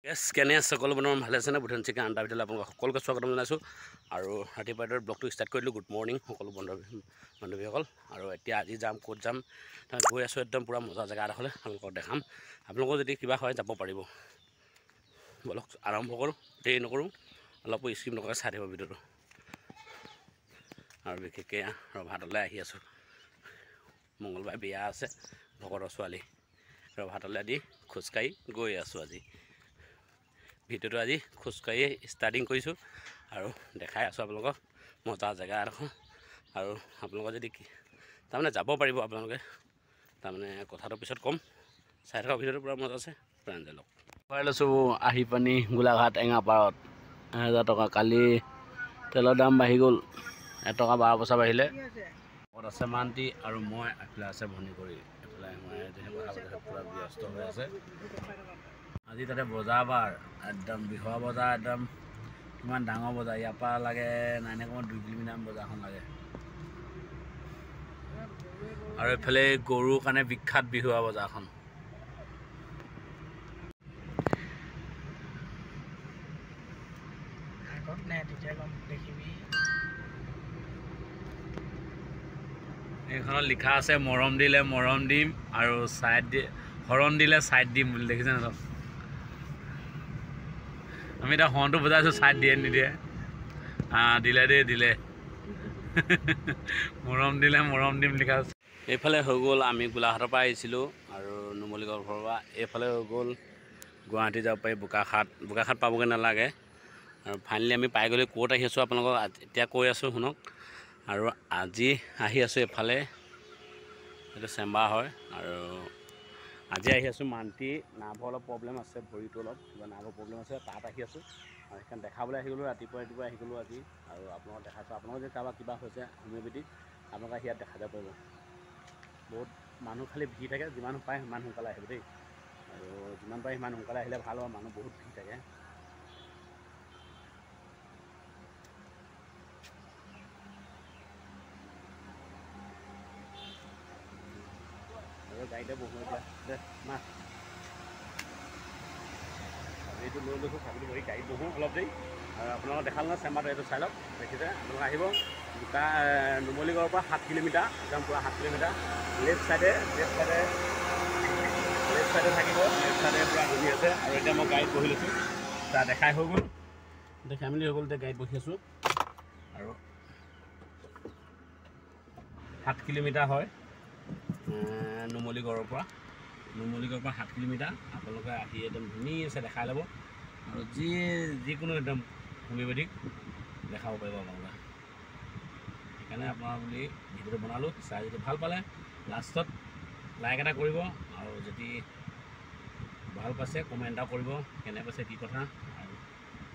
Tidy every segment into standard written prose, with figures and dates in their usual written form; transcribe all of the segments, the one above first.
Yes, কেনে আছে সকলো বন্ধুৰ ভালে আছে না বুধন চিকেন আন্ডা ভিতৰত আপোনাক সকলোকে স্বাগতম জনাইছোঁ আৰু ৰাতিপুৱাৰ ব্লগটো ষ্টাৰ্ট কৰিলোঁ গুড মৰ্ণিং সকলো বান্ধৱীসকল আৰু এতিয়া আজি যাম ক'ত যাম তাত গৈ আছোঁ একদম পুৰা মজা জেগা এডোখৰলৈ আপোনালোকক দেখাম আপোনালোকৰ যদি কিবা হয় যাব পাৰিব বলক আৰম্ভ কৰোঁ দেৰি নকৰোঁ অলপ স্কিপ নকৰাকৈ চাই থাকিব ভিডিঅ'টো আৰু বিশেষকৈ ৰভাতলৈ আহি আছোঁ মঙলবাৰ বিয়া আছে ভকতৰ ছোৱালী ৰভাতলৈ আদি খোজকাঢ়ি গৈ আছোঁ আজি ভিডিঅ'টো আজি খোজকাঢ়ি ষ্টাৰ্টিং কৰিছোঁ আৰু দেখাই আছোঁ আপোনালোকক মজা জেগা এডোখৰ আৰু আপোনালোকৰ যদি তাৰমানে যাব পাৰিব আপোনালোকে তাৰমানে কথাটো পিছত ক'ম চাই থকা ভিডিঅ'টো পূৰা মজা আছে প্ৰাঞ্জল লওক খুৱাই লৈছোঁ আহি পানি গোলাঘাট এঙাপাৰত 1000 টকা কালি তেলৰ দাম বাঢ়ি গ'ল 1 টকা 12 পইচা বাঢ়িলে ক'ত আছে মান্তি আৰু মই এফালে আছে ভনী কৰি এফালে মই পূৰা ব্যস্ত হৈ আছে আজি তাতে বজাৰ বাৰ একদম বিহুৱা বজাৰ একদম কিমান ডাঙৰ বজাৰ ইয়াৰ পৰা লাগে 9.2 কিলোমিটাৰ বজাৰখন লাগে আৰু এইফালে গৰুৰ কাৰণে বিখ্যাত বিহুৱা বজাৰখন এইখনত লিখা আছে মৰম দিলে মৰম দিম আৰু ছাইড দি হৰণ দিলে ছাইড দিম বুলি দেখিছে ন আমি এতিয়া হৰ্ণটো বজাইছোঁ ছাইড দিয়ে নিদিয়ে দিলে দেই দিলে মৰম দিলে মৰম দিম লিখা আছে এইফালে হৈ গ'ল আমি গোলাঘাটৰ পৰা আহিছিলোঁ আৰু নুমলীগড়ৰ ঘৰৰ পৰা এইফালে হৈ গ'ল গুৱাহাটী যাব পাৰি বোকাখাট পাবগৈ নালাগে আৰু ফাইনেলি আমি পাই গ'লে ক'ত আহি আছোঁ আপোনালোকক এতিয়া কৈ আছোঁ শুনক আৰু আজি আহি আছোঁ এইফালে এইটো চেম্বাৰ হয় আৰু আজি আহি আছোঁ মান্তি নাৰ্ভৰ অলপ প্ৰব্লেম আছে ভৰিটো অলপ কিবা নাৰ্ভৰ প্ৰব্লেম আছে তাত আহি আছোঁ আৰু সেইখন দেখাবলৈ আহি গ'লোঁ ৰাতিপুৱা আহি গ'লোঁ আজি আৰু আপোনালোকক দেখাইছোঁ আপোনালোকৰ যদি কাৰোবাৰ কিবা হৈছে হোমিঅ'পেথিক আপোনালোকে আহি ইয়াত দেখাই যাব পাৰিব বহুত মানুহ খালি ভিৰ থাকে যিমান পায় সিমান সোনকালে আহিব দেই আৰু যিমান পাৰে সিমান সোনকালে আহিলে ভাল হ'ব মানুহ বহুত ভিৰ থাকে গাড়ীতে বহোঁ এতিয়া দে মা এইটো লৈ লৈছোঁ চাবিটো বহি গাড়ীত বহোঁ অলপ দেৰি আৰু আপোনালোকক দেখালোঁ নহয় চেম্বাৰটো এইটো চাই লওক দেখিছে আপোনালোকে আহিব নুমলীগড়ৰ পৰা 7 কিলোমিটাৰ একদম পূৰা 7 কিলোমিটাৰ লেফ্ট চাইডে থাকিব লেফ্ট চাইডে পূৰা ঘূৰি আছে আৰু এতিয়া মই গাড়ীত বহি লৈছোঁ তাৰ দেখাই হৈ গ'ল দেখাই মেলি হৈ গ'ল এতিয়া গাড়ীত বহি আছোঁ আৰু 7 কিলোমিটাৰ হয় নুমলীগড়ৰ পৰা 7 কিলোমিটাৰ আপোনালোকে আহি একদম ধুনীয়াছে দেখাই ল'ব আৰু যিকোনো একদম হোমিঅ'পেথিক দেখাব পাৰিব আপোনালোকে সেইকাৰণে আপোনাৰ বুলি ভিডিঅ'টো বনালোঁ চাই যদি ভাল পালে লাষ্টত লাইক এটা কৰিব আৰু যদি ভাল পাইছে কমেণ্ট এটা কৰিব কেনে পাইছে কি কথা আৰু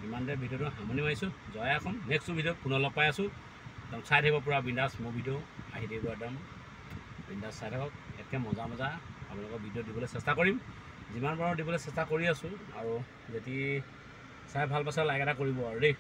ইমানতে ভিডিঅ'টো সামৰণি মাৰিছোঁ জয় আসন নেক্সট ভিডিঅ'ত পুনৰ লগ পাই আছোঁ একদম চাই থাকিব পূৰা বিন্দাছ মোৰ ভিডিঅ' আহি থাকিব একদম বিন্দাছ চাই থাকক একে মজা আপোনালোকৰ ভিডিঅ' দিবলৈ চেষ্টা কৰিম যিমান পাৰোঁ দিবলৈ চেষ্টা কৰি আছোঁ আৰু যদি চাই ভাল পাইছে লাইক এটা কৰিব আৰু দেই